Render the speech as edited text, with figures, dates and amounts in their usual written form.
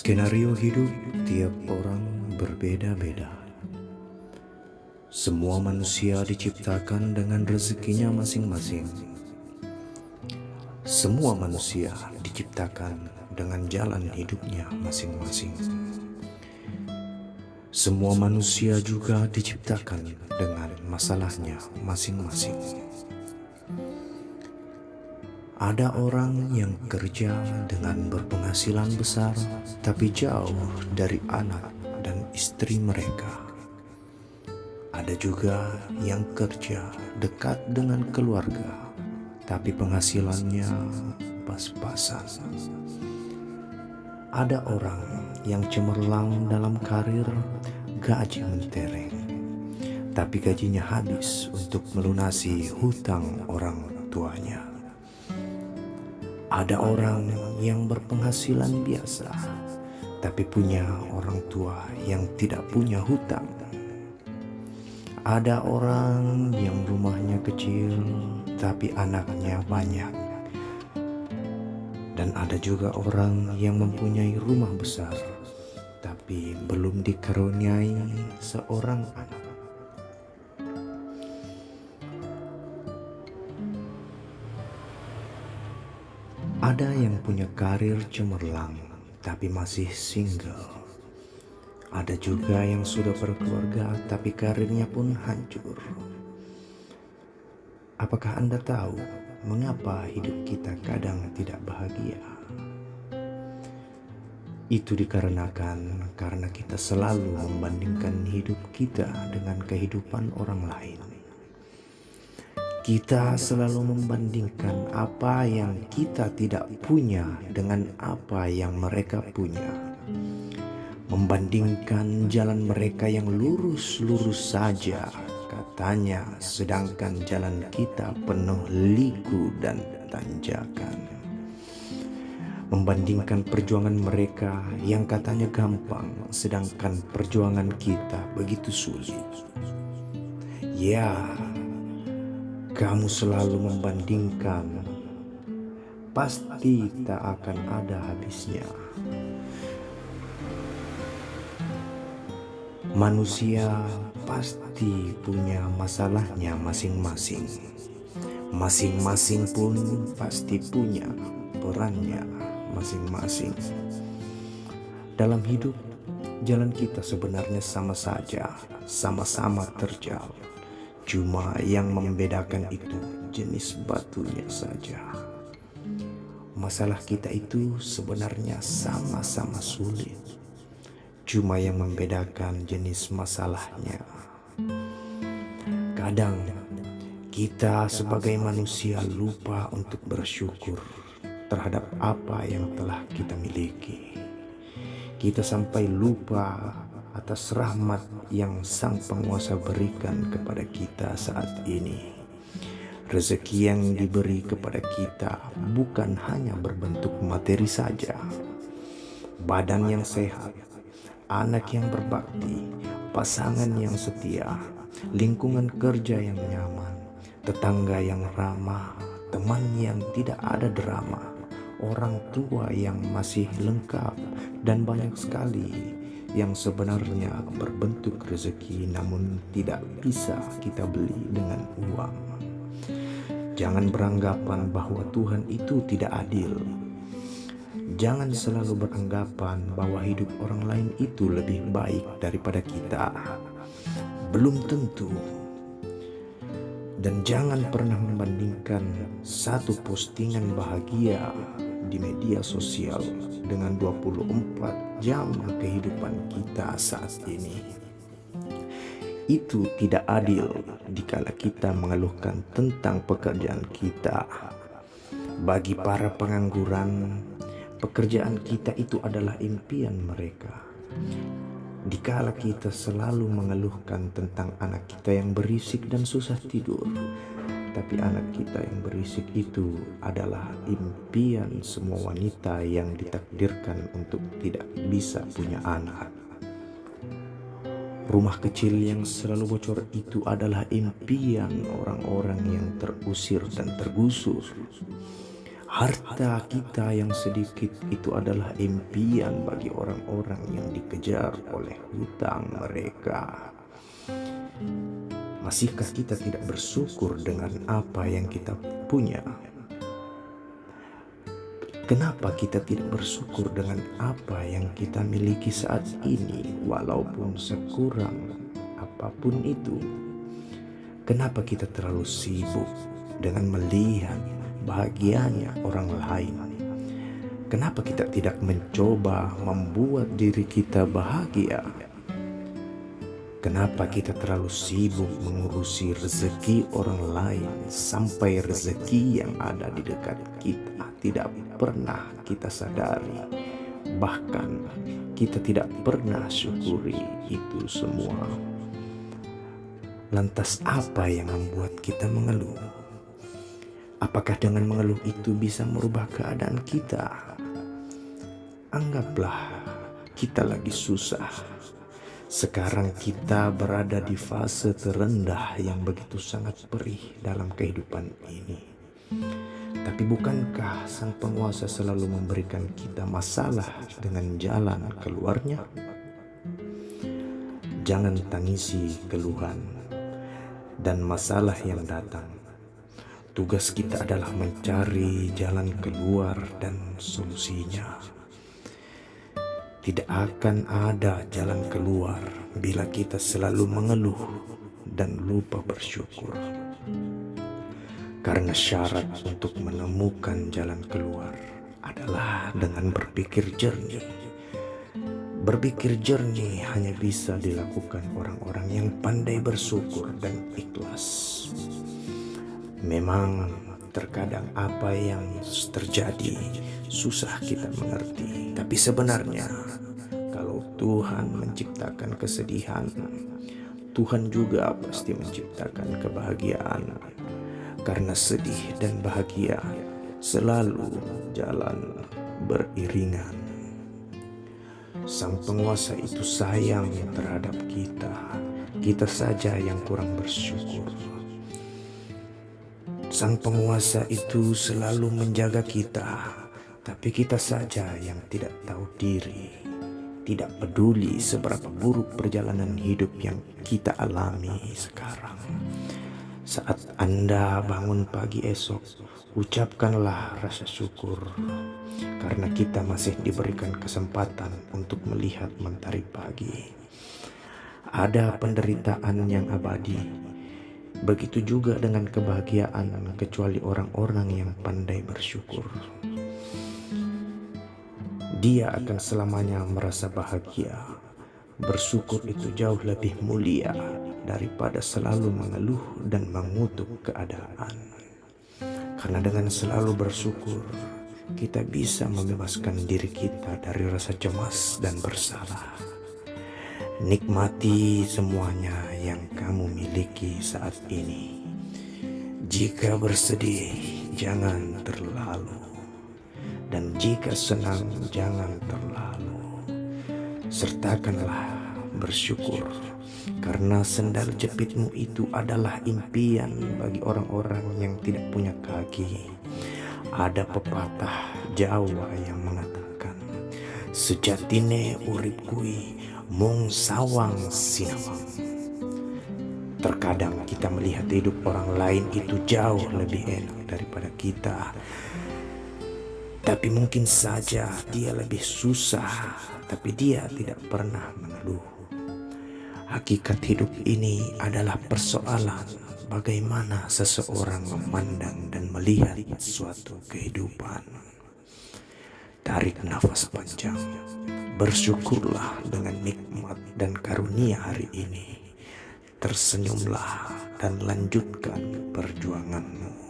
Skenario hidup tiap orang berbeda-beda. Semua manusia diciptakan dengan rezekinya masing-masing. Semua manusia diciptakan dengan jalan hidupnya masing-masing. Semua manusia juga diciptakan dengan masalahnya masing-masing. Ada orang yang kerja dengan berpenghasilan besar tapi jauh dari anak dan istri mereka. Ada juga yang kerja dekat dengan keluarga tapi penghasilannya pas-pasan. Ada orang yang cemerlang dalam karir, gaji mentereng, tapi gajinya habis untuk melunasi hutang orang tuanya. Ada orang yang berpenghasilan biasa, tapi punya orang tua yang tidak punya hutang. Ada orang yang rumahnya kecil, tapi anaknya banyak. Dan ada juga orang yang mempunyai rumah besar, tapi belum dikaruniai seorang anak. Ada yang punya karir cemerlang tapi masih single. Ada juga yang sudah berkeluarga tapi karirnya pun hancur. Apakah Anda tahu mengapa hidup kita kadang tidak bahagia? Itu dikarenakan karena kita selalu membandingkan hidup kita dengan kehidupan orang lain. Kita selalu membandingkan apa yang kita tidak punya dengan apa yang mereka punya. Membandingkan jalan mereka yang lurus-lurus saja katanya, sedangkan jalan kita penuh liku dan tanjakan. Membandingkan perjuangan mereka yang katanya gampang, sedangkan perjuangan kita begitu sulit. Ya, kamu selalu membandingkan, pasti tak akan ada habisnya. Manusia pasti punya masalahnya masing-masing. Masing-masing pun pasti punya perannya masing-masing. Dalam hidup, jalan kita sebenarnya sama saja, sama-sama terjal. Cuma yang membedakan itu jenis batunya saja. Masalah kita itu sebenarnya sama-sama sulit. Cuma yang membedakan jenis masalahnya. Kadang kita sebagai manusia lupa untuk bersyukur terhadap apa yang telah kita miliki. Kita sampai lupa atas rahmat yang Sang Penguasa berikan kepada kita saat ini. Rezeki yang diberi kepada kita bukan hanya berbentuk materi saja. Badan yang sehat, anak yang berbakti, pasangan yang setia, lingkungan kerja yang nyaman, tetangga yang ramah, teman yang tidak ada drama, orang tua yang masih lengkap, dan banyak sekali yang sebenarnya berbentuk rezeki namun tidak bisa kita beli dengan uang. Jangan beranggapan bahwa Tuhan itu tidak adil. Jangan selalu beranggapan bahwa hidup orang lain itu lebih baik daripada kita. Belum tentu. Dan jangan pernah membandingkan satu postingan bahagia di media sosial dengan 24 jam kehidupan kita saat ini. Itu tidak adil dikala kita mengeluhkan tentang pekerjaan kita. Bagi para pengangguran, pekerjaan kita itu adalah impian mereka. Dikala kita selalu mengeluhkan tentang anak kita yang berisik dan susah tidur, tapi anak kita yang berisik itu adalah impian semua wanita yang ditakdirkan untuk tidak bisa punya anak. Rumah kecil yang selalu bocor itu adalah impian orang-orang yang terusir dan tergusur. Harta kita yang sedikit itu adalah impian bagi orang-orang yang dikejar oleh hutang mereka. Masihkah kita tidak bersyukur dengan apa yang kita punya? Kenapa kita tidak bersyukur dengan apa yang kita miliki saat ini, walaupun sekurang apapun itu? Kenapa kita terlalu sibuk dengan melihat bahagianya orang lain? Kenapa kita tidak mencoba membuat diri kita bahagia? Kenapa kita terlalu sibuk mengurusi rezeki orang lain sampai rezeki yang ada di dekat kita tidak pernah kita sadari? Bahkan kita tidak pernah syukuri itu semua. Lantas apa yang membuat kita mengeluh? Apakah dengan mengeluh itu bisa merubah keadaan kita? Anggaplah kita lagi susah. Sekarang kita berada di fase terendah yang begitu sangat perih dalam kehidupan ini. Tapi bukankah Sang Penguasa selalu memberikan kita masalah dengan jalan keluarnya? Jangan tangisi keluhan dan masalah yang datang. Tugas kita adalah mencari jalan keluar dan solusinya. Tidak akan ada jalan keluar bila kita selalu mengeluh dan lupa bersyukur. Karena syarat untuk menemukan jalan keluar adalah dengan berpikir jernih. Berpikir jernih hanya bisa dilakukan orang-orang yang pandai bersyukur dan ikhlas. Memang terkadang apa yang terjadi susah kita mengerti. Tapi sebenarnya kalau Tuhan menciptakan kesedihan, Tuhan juga pasti menciptakan kebahagiaan. Karena sedih dan bahagia selalu jalan beriringan. Sang Penguasa itu sayang terhadap kita. Kita saja yang kurang bersyukur. Sang Penguasa itu selalu menjaga kita, tapi kita saja yang tidak tahu diri, tidak peduli seberapa buruk perjalanan hidup yang kita alami sekarang. Saat Anda bangun pagi esok, ucapkanlah rasa syukur, karena kita masih diberikan kesempatan untuk melihat mentari pagi. Ada penderitaan yang abadi. Begitu juga dengan kebahagiaan, kecuali orang-orang yang pandai bersyukur. Dia akan selamanya merasa bahagia. Bersyukur itu jauh lebih mulia daripada selalu mengeluh dan mengutuk keadaan. Karena dengan selalu bersyukur, kita bisa membebaskan diri kita dari rasa cemas dan bersalah. Nikmati semuanya yang kamu miliki saat ini. Jika bersedih, jangan terlalu. Dan jika senang, jangan terlalu. Sertakanlah bersyukur, karena sendal jepitmu itu adalah impian bagi orang-orang yang tidak punya kaki. Ada pepatah Jawa yang mengatakan, sejatine urip kui mung sawang sinawang. Terkadang kita melihat hidup orang lain itu jauh lebih enak daripada kita. Tapi mungkin saja dia lebih susah, tapi dia tidak pernah mengeluh. Hakikat hidup ini adalah persoalan bagaimana seseorang memandang dan melihat suatu kehidupan. Tarik nafas panjang. Bersyukurlah dengan nikmat dan karunia hari ini. Tersenyumlah dan lanjutkan perjuanganmu.